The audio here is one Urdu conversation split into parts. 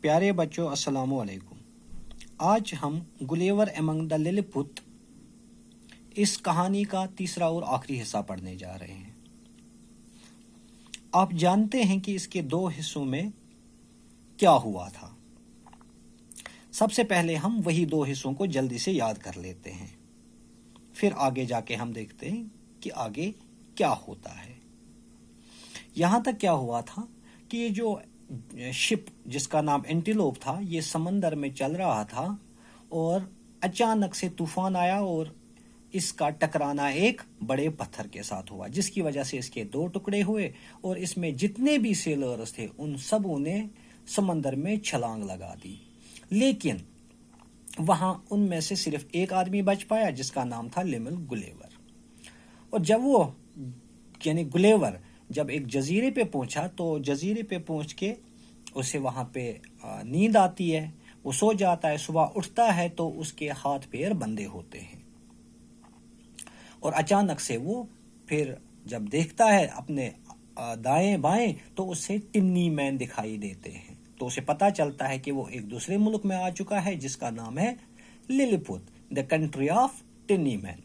پیارے بچوں السلام علیکم۔ آج ہم گلیور ایمنگ دا للیپت اس کہانی کا تیسرا اور آخری حصہ پڑھنے جا رہے ہیں۔ آپ جانتے ہیں کہ اس کے 2 حصوں میں کیا ہوا تھا۔ سب سے پہلے ہم وہی 2 حصوں کو جلدی سے یاد کر لیتے ہیں، پھر آگے جا کے ہم دیکھتے ہیں کہ آگے کیا ہوتا ہے۔ یہاں تک کیا ہوا تھا کہ یہ جو شپ جس کا نام اینٹیلوپ تھا، یہ سمندر میں چل رہا تھا اور اچانک سے طوفان آیا اور اس کا ٹکرانا ایک بڑے پتھر کے ساتھ ہوا، جس کی وجہ سے اس کے 2 ٹکڑے ہوئے اور اس میں جتنے بھی سیلرز تھے ان سبوں نے سمندر میں چھلانگ لگا دی، لیکن وہاں ان میں سے صرف ایک آدمی بچ پایا جس کا نام تھا لیمل گلیور۔ اور جب وہ گلیور جب ایک جزیرے پہ پہنچا تو جزیرے پہ پہنچ کے اسے وہاں پہ نیند آتی ہے، وہ سو جاتا ہے، صبح اٹھتا ہے تو اس کے ہاتھ پیر بندھے ہوتے ہیں اور اچانک سے وہ پھر جب دیکھتا ہے اپنے دائیں بائیں تو اسے ٹنی مین دکھائی دیتے ہیں، تو اسے پتہ چلتا ہے کہ وہ ایک دوسرے ملک میں آ چکا ہے جس کا نام ہے للیپت، دا کنٹری آف ٹنی مین۔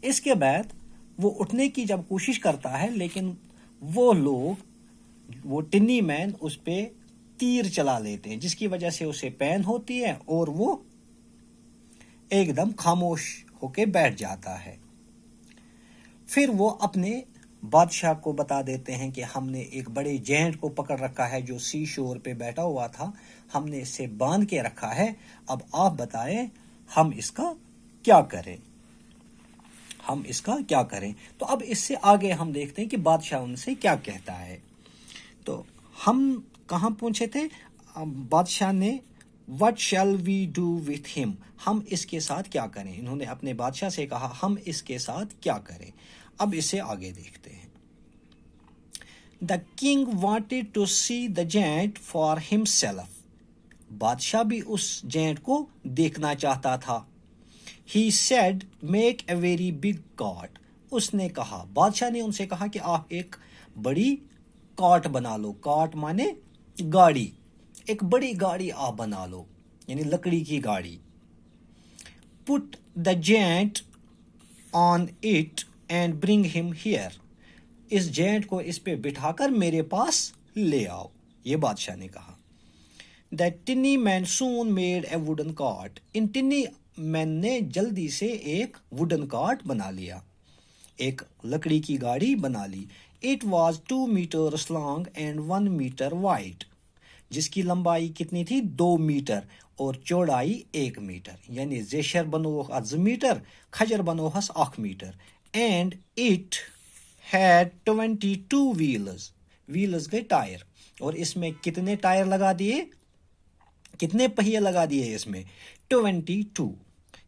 اس کے بعد وہ اٹھنے کی جب کوشش کرتا ہے، لیکن وہ ٹنی مین اس پہ تیر چلا لیتے ہیں، جس کی وجہ سے اسے پین ہوتی ہے اور وہ ایک دم خاموش ہو کے بیٹھ جاتا ہے۔ پھر وہ اپنے بادشاہ کو بتا دیتے ہیں کہ ہم نے ایک بڑے جینٹ کو پکڑ رکھا ہے جو سی شور پہ بیٹھا ہوا تھا، ہم نے اسے باندھ کے رکھا ہے، اب آپ بتائیں ہم اس کا کیا کریں۔ تو اب اس سے آگے ہم دیکھتے ہیں کہ بادشاہ ان سے کیا کہتا ہے۔ تو ہم کہاں پہنچے تھے؟ بادشاہ نے what shall we do with him، ہم اس کے ساتھ کیا کریں، انہوں نے اپنے بادشاہ سے کہا ہم اس کے ساتھ کیا کریں۔ اب اسے آگے دیکھتے ہیں۔ The king wanted to see the giant for himself، بادشاہ بھی اس جینٹ کو دیکھنا چاہتا تھا۔ He said make a very big cart، اس نے کہا، بادشاہ نے ان سے کہا کہ آپ ایک بڑی کارٹ بنا لو، کارٹ مانے گاڑی، ایک بڑی گاڑی آپ بنا لو، یعنی لکڑی کی گاڑی۔ Put the giant on it and bring him here، اس جینٹ کو اس پہ بٹھا کر میرے پاس لے آؤ، یہ بادشاہ نے کہا۔ The tinny man soon made a wooden cart، ان ٹنی مین نے جلدی سے ایک ووڈن کارٹ بنا لیا، ایک لکڑی کی گاڑی بنا لی۔ It was 2 meters long and 1 meter wide، جس کی لمبائی کتنی تھی؟ 2 میٹر اور چوڑائی 1 میٹر، یعنی زیشر بنوخ 2 میٹر، کھجر بنوخس 1 metre. And it had 22 wheels، wheels گئے ٹائر، اور اس میں کتنے ٹائر لگا دیے، کتنے پہیے لگا دیے اس میں؟ 22،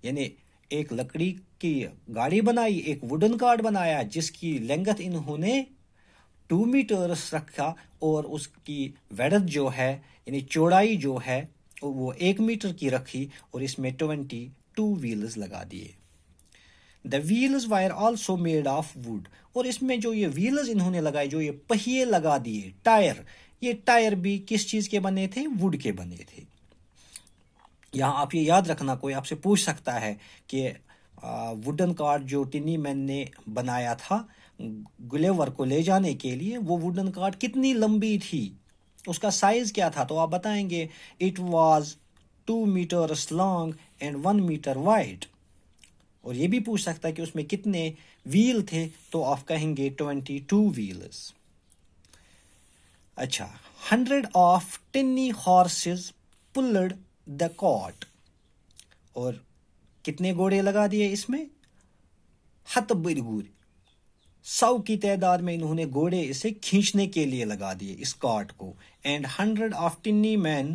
یعنی ایک لکڑی کی گاڑی بنائی، ایک ووڈن کارٹ بنایا جس کی لینگتھ انہوں نے 2 میٹرز رکھا اور اس کی ویڈتھ جو ہے یعنی چوڑائی جو ہے وہ 1 میٹر کی رکھی اور اس میں 22 ویلز لگا دیے۔ The wheels were also made of wood، اور اس میں جو یہ ویلز انہوں نے لگائے، جو یہ پہیے لگا دیے، ٹائر، یہ ٹائر بھی کس چیز کے بنے تھے؟ ووڈ کے بنے تھے۔ یہاں آپ یہ یاد رکھنا، کوئی آپ سے پوچھ سکتا ہے کہ ووڈن کارٹ جو ٹنی مین نے بنایا تھا گلیور کو لے جانے کے لیے، وہ ووڈن کارٹ کتنی لمبی تھی، اس کا سائز کیا تھا؟ تو آپ بتائیں گے it was 2 meters long and 1 meter wide، اور یہ بھی پوچھ سکتا ہے کہ اس میں کتنے ویل تھے، تو آپ کہیں گے 22 wheels۔ اچھا، 100 of tinny horses pulled the cart، اور کتنے گھوڑے لگا دیے اس میں؟ 100 کی تعداد میں انہوں نے گھوڑے اسے کھینچنے کے لیے لگا دیے اس کارٹ کو۔ And 100 of tinny men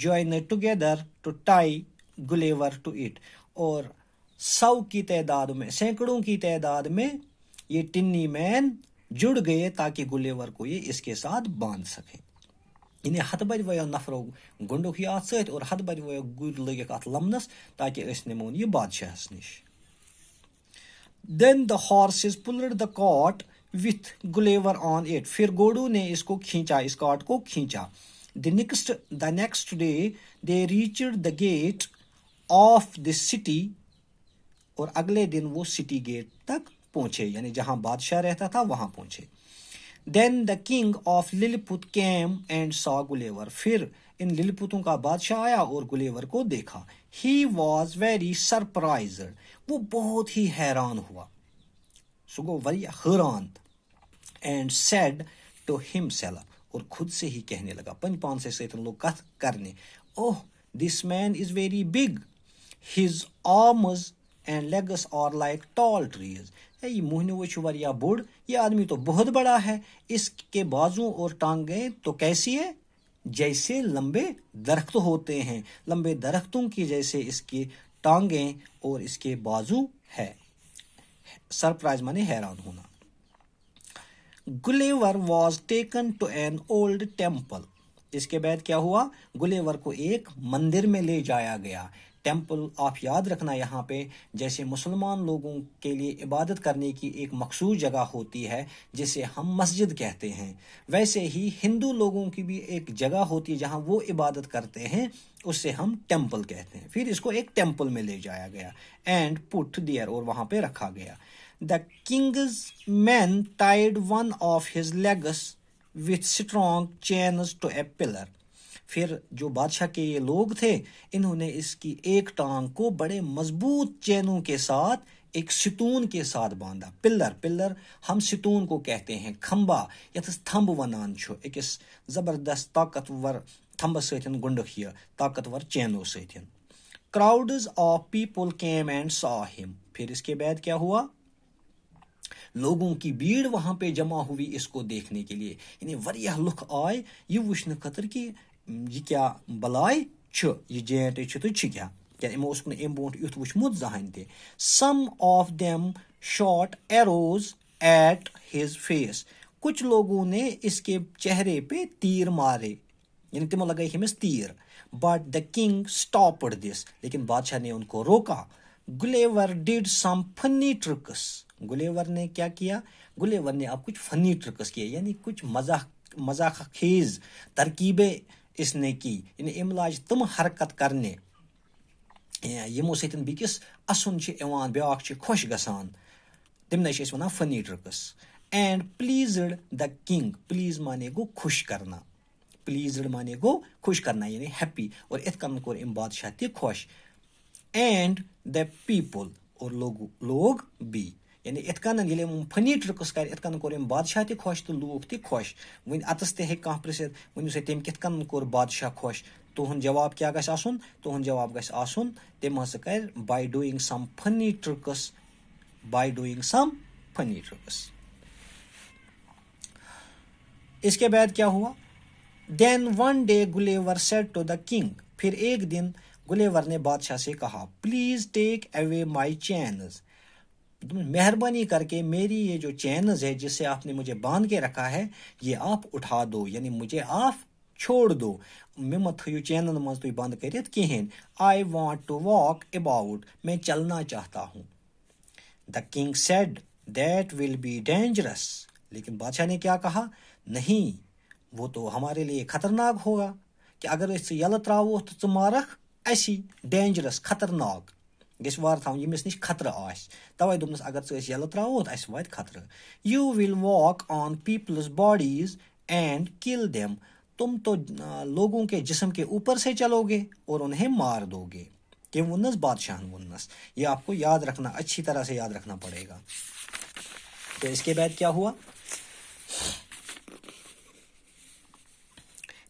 joined together to tie Gulliver to it، اور 100 کی تعداد میں، سینکڑوں کی تعداد میں یہ ٹنی مین جڑ گئے تاکہ گلیور کو یہ اس کے ساتھ باندھ سکیں، یعنی 100 نفرو گنڈوک یہ ات ست اور 100 گر لگک ات لمنس تاکہ اس نمون یہ بادشاہس نش۔ Then the horses pulled the cart with Gulliver on it، پھر گھوڑوں نے اس کو کھینچا، اس کارٹ کو کھینچا۔ The next day they reached the gate of the city. اور اگلے دن وہ سٹی گیٹ تک پہنچے، یعنی جہاں بادشاہ رہتا تھا وہاں پہنچے. Then the king of Lilliput came and saw Gulliver. پھر ان للپتوں کا بادشاہ آیا اور گلیور کو دیکھا. He was very surprised. وہ بہت ہی حیران ہوا، سو گو واریاہ حیران. And said to himself. اور خود سے ہی کہنے لگا، پن پان سے سیتن لوگ کتھ کرنے. Oh, this man is very big. His arms and legs are like tall trees. یہ مہنو چھو واریاہ بوڑ، یہ آدمی تو بہت بڑا ہے، اس کے بازو اور ٹانگیں تو کیسی ہے؟ جیسے لمبے درخت ہوتے ہیں، لمبے درختوں کی جیسے اس کی ٹانگیں اور اس کے بازو ہے. سرپرائز مانے حیران ہونا. Gulliver was taken to an old temple. اس کے بعد کیا ہوا؟ گلیور کو ایک مندر میں لے جایا گیا. ٹیمپل آپ یاد رکھنا یہاں پہ جیسے مسلمان لوگوں کے لیے عبادت کرنے کی ایک مخصوص جگہ ہوتی ہے جسے ہم مسجد کہتے ہیں، ویسے ہی ہندو لوگوں کی بھی ایک جگہ ہوتی ہے جہاں وہ عبادت کرتے ہیں، اس سے ہم ٹیمپل کہتے ہیں. پھر اس کو ایک ٹیمپل میں لے جایا گیا. اینڈ پٹ دیئر، اور وہاں پہ رکھا گیا. The king's men tied one of his legs with strong chains to a pillar. پھر جو بادشاہ کے یہ لوگ تھے انہوں نے اس کی ایک ٹانگ کو بڑے مضبوط چینوں کے ساتھ ایک ستون کے ساتھ باندھا. پلر ہم ستون کو کہتے ہیں، کھمبا یتس تھمب ونان چھو، اکس زبردست طاقتور تھمب سۭتۍ گنڈک یہ طاقتور چینوں سۭتۍ. Crowds of people came and saw him. پھر اس کے بعد کیا ہوا؟ لوگوں کی بھیڑ وہاں پہ جمع ہوئی اس کو دیکھنے کے لیے، یعنی واریاہ لُکھ آئے یہ وٕچھنہٕ خٲطرٕ کہ یہ کیا بلاے چھُ، یہ جینٹ چھُ تو چھُ کیا یمو اوس نہٕ امہِ برونٛٹھ یُتھ وٕچھمُت زٕہٕنۍ تہِ. Some of them shot arrows at his face. کچھ لوگوں نے اس کے چہرے پہ تیر مارے، یعنی تمو لگائی ہمس تیر. But the king stopped this. لیکن بادشاہ نے ان کو روکا. Gulliver did some funny tricks. گلیور نے کیا کیا؟ گلیور نے اب کچھ فنی ٹرکس کیے، یعنی کچھ مزاح خیز ترکیبیں اس نے کی، یعنی املاج تم حرکت کرنے یمو سۭتۍ بیٚکِس اَسُن چھِ یِوان، بیٛاکھ چھِ خۄش گژھان، تمنے چھِ أسۍ وَنان funny tricks. And pleased the king. Please مانے گو خوش کرنا، پلیزڈ مانے گو خوش کرنا یعنی ہیپی، اور اتھ کن کوٚر أمۍ بادشاہ تہِ خوش. اینڈ دا پیپل، اور لوگ بھی، یعنی اتھ کن ییٚلہِ أمۍ فنی ٹرکس کرِ اتھ کن کوٚر أمۍ بادشاہ تہِ خوش تہٕ لوٗکھ تہِ خوش. وۄنۍ اتس تہِ ہیٚکہِ کانٛہہ پرژھِتھ ؤنِو سا تٔمۍ کِتھ کن کوٚر بادشاہ خوش؟ تُہُنٛد جواب کیٛاہ گژھِ آسُن؟ تُہُنٛد جواب گژھِ آسُن تٔمۍ ہسا کرِ باے ڈوٗیِنٛگ سم فنی ٹرکس، باے ڈوٗیِنٛگ سم فنی ٹرکس. اس کے بعد کیا ہوا؟ Then one day Gulliver said to the king. پھر ایک دن گلیور نے بادشاہ سے کہا، please take away my chains. مہربانی کر کے میری یہ جو چینز ہے جس سے آپ نے مجھے باندھ کے رکھا ہے یہ آپ اٹھا دو، یعنی مجھے آپ چھوڑ دو، مے مت تھٲیِو چینن منٛز تُہۍ بند کٔرِتھ کِہیٖنۍ. I want to walk about. میں چلنا چاہتا ہوں. The king said that will be dangerous. لیکن بادشاہ نے کیا کہا؟ نہیں، وہ تو ہمارے لیے خطرناک ہوگا کہ اگر أسۍ ژٕ یلہٕ تراوو تہٕ ژٕ مارکھ اسی. ڈینجرس خطرناک گژھِ وارٕ تھاوُن ییٚمِس نِش خطرٕ آسہِ. توے دوٚپنس اگر ژٕ أسۍ یلہٕ تراوو تہٕ اَسہِ واتہِ خطرٕ. You will walk on people's bodies and kill them. تم تو لوگوں کے جسم کے اوپر سے چلو گے اور انہیں مار دو گے. کیوں ونس؟ بادشاہ ونس. یہ آپ کو یاد رکھنا، اچھی طرح سے یاد رکھنا پڑے گا. تو اس کے بعد کیا ہوا؟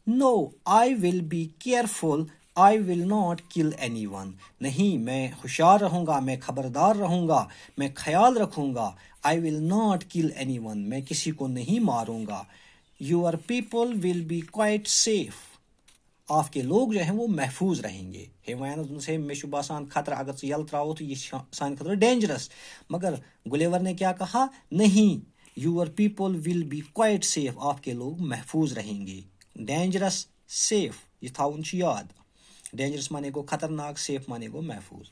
No I will be careful, I will not kill anyone. نہیں، میں ہوشیار رہوں گا، میں خبردار رہوں گا، میں خیال رکھوں گا. I will not kill anyone, میں کسی کو نہیں ماروں گا. Your people will be quite safe. آپ کے لوگ جو ہیں وہ محفوظ رہیں گے. مے چھُ باسان خطرہ اگر ژٕ یلہٕ تراوو تو یہ سانہِ خٲطرٕ ڈینجرس. مگر گلیور نے کیا کہا؟ نہیں، your people will be quite safe. آپ کے لوگ محفوظ رہیں گے. ڈینجرس، سیف، یہ تھاؤن چھُ یاد. ڈینجرس مانے گو خطرناک، سیف مانے گو محفوظ.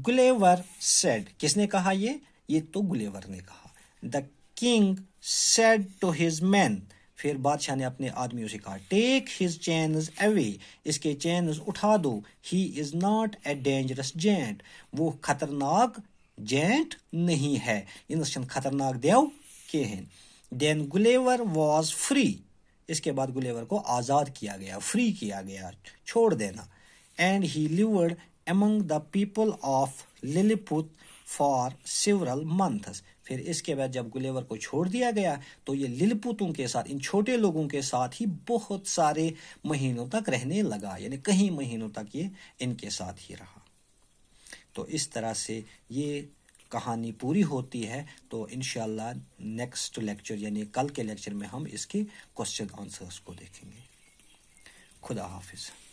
Gulliver said. کس نے کہا یہ تو گلیور نے کہا. The king said to his men. پھر بادشاہ نے اپنے آدمیوں سے کہا ٹیک ہز چینز اوے، اس کے چینز اٹھا دو، he is not a dangerous giant, وہ خطرناک جینٹ نہیں ہے، انسان خطرناک دیو کہن۔ دین گلیور واز فری، اس کے بعد گلیور کو آزاد کیا گیا، فری کیا گیا، چھوڑ دینا۔ And he لیورڈ among the people of Lilliput for several months، پھر اس کے بعد جب گلیور کو چھوڑ دیا گیا تو یہ للپوتوں کے ساتھ، ان چھوٹے لوگوں کے ساتھ ہی بہت سارے مہینوں تک رہنے لگا، یعنی کئی مہینوں تک یہ ان کے ساتھ ہی رہا۔ تو اس طرح سے یہ کہانی پوری ہوتی ہے۔ تو انشاءاللہ نیکسٹ لیکچر یعنی کل کے لیکچر میں ہم اس کے کوسچن آنسرز کو دیکھیں گے۔ خدا حافظ۔